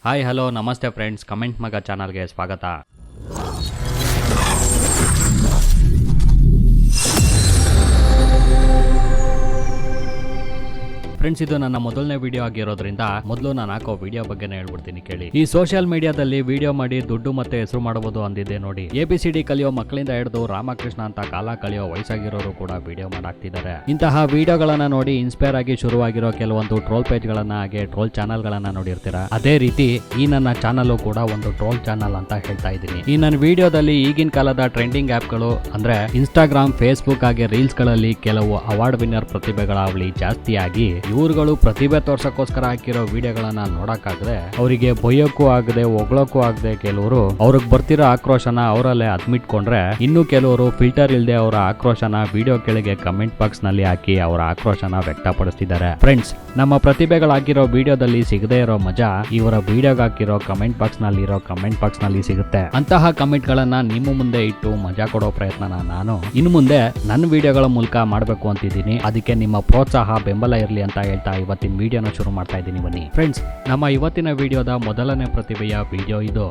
Hi hello ನಮಸ್ತೆ friends, comment ಮಗ ಚಾನಲ್ಗೆ ಸ್ವಾಗತ. ಫ್ರೆಂಡ್ಸ್, ಇದು ನನ್ನ ಮೊದಲನೇ ವಿಡಿಯೋ ಆಗಿರೋದ್ರಿಂದ ಮೊದಲು ನಾನು ಹಾಕೋ ವಿಡಿಯೋ ಬಗ್ಗೆ ಹೇಳ್ಬಿಡ್ತೀನಿ ಕೇಳಿ. ಈ ಸೋಷಿಯಲ್ ಮೀಡಿಯಾದಲ್ಲಿ ವಿಡಿಯೋ ಮಾಡಿ ದುಡ್ಡು ಮತ್ತೆ ಹೆಸರು ಮಾಡಬಹುದು ಅಂದಿದೆ ನೋಡಿ. ABCD ಕಲಿಯೋ ಮಕ್ಕಳಿಂದ ಹಿಡಿದು ರಾಮಕೃಷ್ಣ ಅಂತ ಕಾಲ ಕಲಿಯೋ ವಯಸ್ಸಾಗಿರೋರು ಕೂಡ ವಿಡಿಯೋ ಮಾಡಾಕ್ತಿದ್ದಾರೆ. ಇಂತಹ ವಿಡಿಯೋಗಳನ್ನ ನೋಡಿ ಇನ್ಸ್ಪೈರ್ ಆಗಿ ಶುರುವಾಗಿರೋ ಕೆಲವೊಂದು ಟ್ರೋಲ್ ಪೇಜ್ ಗಳನ್ನ ಹಾಗೆ ಟ್ರೋಲ್ ಚಾನಲ್ ಗಳನ್ನ ನೋಡಿರ್ತೀರಾ. ಅದೇ ರೀತಿ ಈ ನನ್ನ ಚಾನಲ್ ಕೂಡ ಒಂದು ಟ್ರೋಲ್ ಚಾನಲ್ ಅಂತ ಹೇಳ್ತಾ ಇದ್ದೀನಿ. ಈ ನನ್ನ ವಿಡಿಯೋದಲ್ಲಿ ಈಗಿನ ಕಾಲದ ಟ್ರೆಂಡಿಂಗ್ ಆಪ್ ಗಳು ಅಂದ್ರೆ ಇನ್ಸ್ಟಾಗ್ರಾಮ್, ಫೇಸ್ಬುಕ್ ಹಾಗೆ ರೀಲ್ಸ್ ಗಳಲ್ಲಿ ಕೆಲವು ಅವಾರ್ಡ್ ವಿನ್ನರ್ ಪ್ರತಿಭೆಗಳ ಅವಳಿ ಜಾಸ್ತಿ ಆಗಿ ಇವ್ರುಗಳು ಪ್ರತಿಭೆ ತೋರ್ಸಕ್ಕೋಸ್ಕರ ಹಾಕಿರೋ ವಿಡಿಯೋಗಳನ್ನ ನೋಡಕ್ಕಾಗದೆ ಅವರಿಗೆ ಬೈಯೋಕ್ಕೂ ಆಗದೆ ಹೊಗಳಕ್ಕೂ ಆಗದೆ ಕೆಲವರು ಅವ್ರಿಗೆ ಬರ್ತಿರೋ ಆಕ್ರೋಶನ ಅವರಲ್ಲೇ ಅದ್ಮಿಟ್ಕೊಂಡ್ರೆ, ಇನ್ನು ಕೆಲವರು ಫಿಲ್ಟರ್ ಇಲ್ಲದೆ ಅವರ ಆಕ್ರೋಶನ ವಿಡಿಯೋ ಕೆಳಗೆ ಕಮೆಂಟ್ ಬಾಕ್ಸ್ ನಲ್ಲಿ ಹಾಕಿ ಅವರ ಆಕ್ರೋಶನ ವ್ಯಕ್ತಪಡಿಸ್ತಿದ್ದಾರೆ. ಫ್ರೆಂಡ್ಸ್, ನಮ್ಮ ಪ್ರತಿಭೆಗಳಾಗಿರೋ ವಿಡಿಯೋದಲ್ಲಿ ಸಿಗದೇ ಇರೋ ಮಜಾ ಇವರ ವಿಡಿಯೋಗೆ ಹಾಕಿರೋ ಕಮೆಂಟ್ ಬಾಕ್ಸ್ ನಲ್ಲಿ ಇರೋ ಕಮೆಂಟ್ ಬಾಕ್ಸ್ ನಲ್ಲಿ ಸಿಗುತ್ತೆ. ಅಂತಹ ಕಮೆಂಟ್ ಗಳನ್ನ ನಿಮ್ಮ ಮುಂದೆ ಇಟ್ಟು ಮಜಾ ಕೊಡೋ ಪ್ರಯತ್ನನ ನಾನು ಇನ್ನು ಮುಂದೆ ನನ್ನ ವಿಡಿಯೋಗಳ ಮೂಲಕ ಮಾಡಬೇಕು ಅಂತಿದ್ದೀನಿ. ಅದಕ್ಕೆ ನಿಮ್ಮ ಪ್ರೋತ್ಸಾಹ ಬೆಂಬಲ ಇರಲಿ ಅಂತ ಹೇಳ್ತಾ ಇವತ್ತಿನ ವಿಡಿಯೋನ ಶುರು ಮಾಡ್ತಾ ಇದ್ದೀನಿ. ಬನ್ನಿ ಫ್ರೆಂಡ್ಸ್, ನಮ್ಮ ಇವತ್ತಿನ ವಿಡಿಯೋದ ಮೊದಲನೇ ಪ್ರತಿಭೆಯ ವಿಡಿಯೋ ಇದು.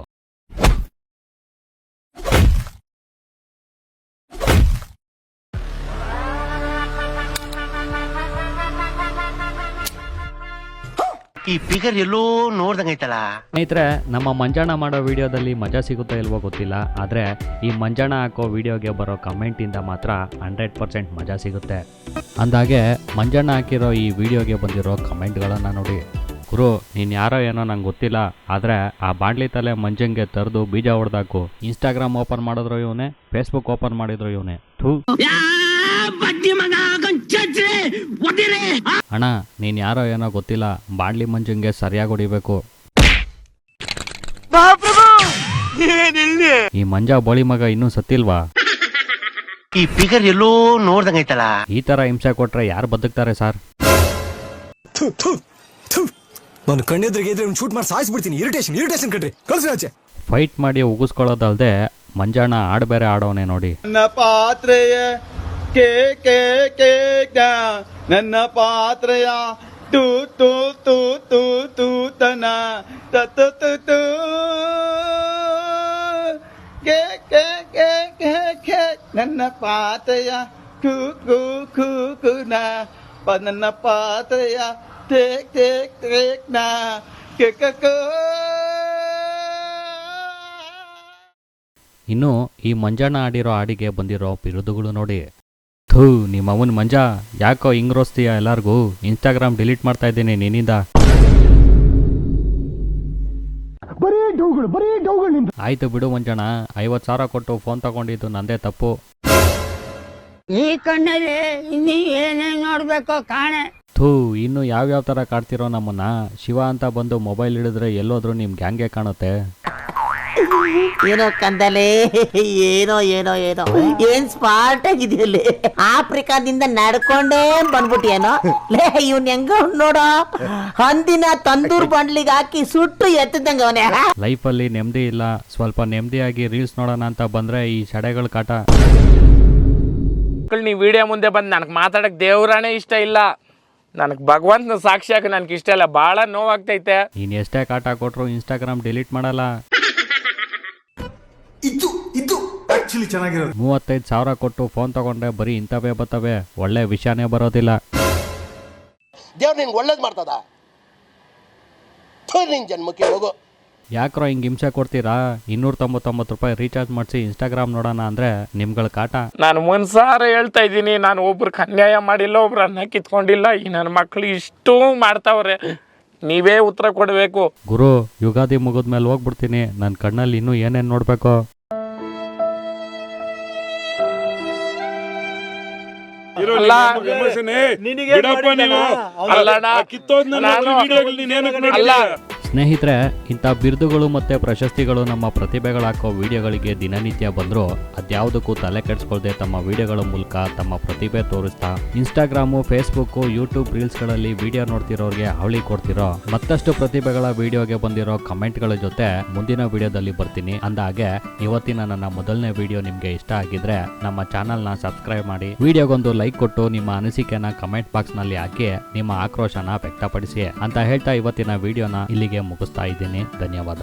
ಈ ಫಿಗರ್ ಎಲ್ಲೋ ನೋಡ್ದಂಗೈತಲ್ಲ. ಸ್ನೇಹಿತರೆ, ನಮ್ಮ ಮಂಜಾಣ ಮಾಡೋ ವಿಡಿಯೋದಲ್ಲಿ ಮಜಾ ಸಿಗುತ್ತಾ ಇಲ್ವೋ ಗೊತ್ತಿಲ್ಲ, ಆದ್ರೆ ಈ ಮಂಜಾಣ ಹಾಕೋ ವಿಡಿಯೋಗೆ ಬರೋ ಕಮೆಂಟ್ ಇಂದ ಮಾತ್ರ 100% ಮಜಾ ಸಿಗುತ್ತೆ. ಅಂದಾಗೆ ಮಂಜಾಣ ಹಾಕಿರೋ ಈ ವಿಡಿಯೋಗೆ ಬಂದಿರೋ ಕಮೆಂಟ್ಗಳನ್ನ ನೋಡಿ. ಗುರು, ನೀನ್ ಯಾರೋ ಏನೋ ನಂಗೆ ಗೊತ್ತಿಲ್ಲ, ಆದ್ರೆ ಆ ಬಾಂಡ್ಲಿ ತಲೆ ಮಂಜಂಗೆ ತರದು ಬೀಜ ಹೊಡೆದಾಕು. ಇನ್ಸ್ಟಾಗ್ರಾಮ್ ಓಪನ್ ಮಾಡಿದ್ರು ಇವನೇ, ಫೇಸ್ಬುಕ್ ಓಪನ್ ಮಾಡಿದ್ರು ಇವನೇ. ಅಣ್ಣ, ನೀನ್ ಯಾರೋ ಏನೋ ಗೊತ್ತಿಲ್ಲ, ಬಾಂಡ್ಲಿ ಮಂಜಂಗೆ ಸರಿಯಾಗಿ ಹೊಡಿಬೇಕು. ಈ ಮಂಜಾ ಬೋಳಿ ಮಗ ಇನ್ನೂ ಸತ್ತಿಲ್ವಾ? ಈ ಫಿಗರ್ ಎಲ್ಲೋ ನೋಡ್ದಂಗೈತಲ್ಲ. ಈ ತರ ಹಿಂಸೆ ಕೊಟ್ರೆ ಯಾರು ಬದುಕ್ತಾರೆ ಸರ್? ನಾನು ಕಣ್ಣೆದ್ರಿಗೆ ಶೂಟ್ ಮಾಡಿ ಸಾಯಿಸ್ಬಿಡ್ತೀನಿ. ಇರಿಟೇಷನ್ ಕಣ್ರಿ, ಕಳ್ಸಿ ಆಚೆ. ಫೈಟ್ ಮಾಡಿ ಉಗಿಸ್ಕೊಳ್ಳೋದಲ್ದೆ ಮಂಜಾಣ ಆಡ್ ಬೇರೆ ಆಡೋನೆ ನೋಡಿ. ನನ್ನ ಪಾತ್ರೆಯ ನನ್ನ ಪಾತ್ರೆಯ ತೂ ತೂ ತೂ ತೂ ತೂತನ ತತು ತು ನನ್ನ ಪಾತ್ರೆಯ ಕು ಕು ಕು ಕುನ ನನ್ನ ಪಾತ್ರೆಯ ಟೇಕ್ ಟೇಕ್ ಟೇಕ್ ನಾ ಕೆ ಇನ್ನು ಈ ಮಂಜಾಣ ಆಡಿರೋ ಹಾಡಿಗೆ ಬಂದಿರೋ ಬಿರುದುಗಳು ನೋಡಿ. ಥೂ, ನಿಮ್ಮ ಅವನ್ ಮಂಜಾ, ಯಾಕೋ ಹಿಂಗ್ ರೋಸ್ತೀಯ ಎಲ್ಲಾರ್ಗೂ? ಇನ್ಸ್ಟಾಗ್ರಾಮ್ ಡಿಲೀಟ್ ಮಾಡ್ತಾ ಇದ್ದೀನಿ ನಿನ್ನಿಂದ. ಆಯ್ತು ಬಿಡು ಮಂಜಾಣ, 50,000 ಕೊಟ್ಟು ಫೋನ್ ತಗೊಂಡಿದ್ದು ನಂದೇ ತಪ್ಪು. ಈ ಕಣ್ಣಲ್ಲಿ ಇನ್ನೀ ಏನೇನ್ ನೋಡ್ಬೇಕೋ ಕಾಣೆ. ಥೂ, ಇನ್ನು ಯಾವ್ಯಾವ ತರ ಕಾಡ್ತಿರೋ ನಮ್ಮನ್ನ. ಶಿವ ಅಂತ ಬಂದು ಮೊಬೈಲ್ ಹಿಡಿದ್ರೆ ಎಲ್ಲೋದ್ರು ನಿಮ್ ಗ್ಯಾಂಗೆ ಕಾಣುತ್ತೆ. ಏನೋ ಕಂದಲೆ, ಏನೋ ಏನೋ ಏನೋ ಏನ್ ಸ್ಮಾರ್ಟ್ ಆಗಿದೆಯಲ್ಲಿ. ಆಫ್ರಿಕಾದಿಂದ ನಡ್ಕೊಂಡೇ ಬಂದ್ಬಿಟ್ಟಿಯೇನೋ ಲೇ. ಇವ್ನ ಹೆಂಗ ನೋಡೋ, ಹಂದಿನ ತಂದೂರ್ ಬಂಡ್ಲಿಗೆ ಹಾಕಿ ಸುಟ್ಟು ಎತ್ತದಂಗ ಅವನೇ. ಲೈಫಲ್ಲಿ ನೆಮ್ಮದಿ ಇಲ್ಲ, ಸ್ವಲ್ಪ ನೆಮ್ಮದಿಯಾಗಿ ರೀಲ್ಸ್ ನೋಡೋಣ ಅಂತ ಬಂದ್ರೆ ಈ ಸಡೆಗಳ ಕಾಟ. ನೀವು ವಿಡಿಯೋ ಮುಂದೆ ಬಂದು ನನಗೆ ಮಾತಾಡಕ್ ದೇವ್ರಾನೇ ಇಷ್ಟ ಇಲ್ಲ. ನನಗೆ ಭಗವಂತನ ಸಾಕ್ಷಿಯಾಗಿ ನನಗೆ ಇಷ್ಟ ಇಲ್ಲ, ಭಾಳ ನೋವಾಗ್ತೈತೆ. ನೀನ್ ಎಷ್ಟೇ ಕಾಟ ಕೊಟ್ರು ಇನ್ಸ್ಟಾಗ್ರಾಮ್ ಡಿಲೀಟ್ ಮಾಡಲ್ಲ. ಇದು ಆಕ್ಚುಲಿ ಚೆನ್ನಾಗಿರೋದು. 35,000 ಕೊಟ್ಟು ಫೋನ್ ತಗೊಂಡ್ರೆ ಬರೀ ಇಂಥವೇ ಬರ್ತವೆ, ಒಳ್ಳೆ ವಿಷಯನೇ ಬರೋದಿಲ್ಲ. ದೇವ್ರು ನಿನ್ಗೆ ಒಳ್ಳೇದು ಮಾಡ್ತದ. ನಿನ್ ಜನ್ಮಕ್ಕೆ ಹೋಗು. ಯಾಕ್ರೋ ಹಿಂಗ್ ಹಿಂಸೆ ಕೊಡ್ತೀರಾ? 299 ರೂಪಾಯಿ ರೀಚಾರ್ಜ್ ಮಾಡಿಸಿ ಇನ್ಸ್ಟಾಗ್ರಾಮ್ ನೋಡೋಣ ಅಂದ್ರೆ ನಿಮ್ಗಳ ಕಾಟ. ನಾನು ಒಂದ್ಸಾರ ಹೇಳ್ತಾ ಇದ್ದೀನಿ, ನಾನು ಒಬ್ರಿಗೆ ಅನ್ಯಾಯ ಮಾಡಿಲ್ಲ, ಒಬ್ರು ಅನ್ನ ಕಿತ್ಕೊಂಡಿಲ್ಲ. ಈ ನನ್ನ ಮಕ್ಳು ಇಷ್ಟೂ ಮಾಡ್ತಾವ್ರೆ, ನೀವೇ ಉತ್ತರ ಕೊಡಬೇಕು. ಗುರು, ಯುಗಾದಿ ಮುಗಿದ್ಮೇಲೆ ಹೋಗ್ಬಿಡ್ತೀನಿ. ನನ್ನ ಕಣ್ಣಲ್ಲಿ ಇನ್ನೂ ಏನೇನ್ ನೋಡ್ಬೇಕು? ಸ್ನೇಹಿತರೆ, ಇಂಥ ಬಿರುದುಗಳು ಮತ್ತೆ ಪ್ರಶಸ್ತಿಗಳು ನಮ್ಮ ಪ್ರತಿಭೆಗಳಾಕೋ ವಿಡಿಯೋಗಳಿಗೆ ದಿನನಿತ್ಯ ಬಂದ್ರು ಅದ್ಯಾವುದಕ್ಕೂ ತಲೆ ಕೆಡಿಸ್ಕೊಳ್ದೆ ತಮ್ಮ ವಿಡಿಯೋಗಳ ಮೂಲಕ ತಮ್ಮ ಪ್ರತಿಭೆ ತೋರಿಸ್ತಾ ಇನ್ಸ್ಟಾಗ್ರಾಮು, ಫೇಸ್ಬುಕ್, ಯೂಟ್ಯೂಬ್ ರೀಲ್ಸ್ ಗಳಲ್ಲಿ ವಿಡಿಯೋ ನೋಡ್ತಿರೋರಿಗೆ ಅವಳಿ ಕೊಡ್ತಿರೋ ಮತ್ತಷ್ಟು ಪ್ರತಿಭೆಗಳ ವಿಡಿಯೋಗೆ ಬಂದಿರೋ ಕಮೆಂಟ್ಗಳ ಜೊತೆ ಮುಂದಿನ ವಿಡಿಯೋದಲ್ಲಿ ಬರ್ತೀನಿ. ಅಂದಾಗೆ ಇವತ್ತಿನ ನನ್ನ ಮೊದಲನೇ ವಿಡಿಯೋ ನಿಮ್ಗೆ ಇಷ್ಟ ಆಗಿದ್ರೆ ನಮ್ಮ ಚಾನಲ್ ನ ಸಬ್ಸ್ಕ್ರೈಬ್ ಮಾಡಿ, ವಿಡಿಯೋಗೊಂದು ಲೈಕ್ ಕೊಟ್ಟು ನಿಮ್ಮ ಅನಿಸಿಕೆನ ಕಮೆಂಟ್ ಬಾಕ್ಸ್ ನಲ್ಲಿ ಹಾಕಿ ನಿಮ್ಮ ಆಕ್ರೋಶನ ವ್ಯಕ್ತಪಡಿಸಿ ಅಂತ ಹೇಳ್ತಾ ಇವತ್ತಿನ ವಿಡಿಯೋನ ಇಲ್ಲಿಗೆ ಮುಗಿಸ್ತಾ ಇದ್ದೀನಿ. ಧನ್ಯವಾದ.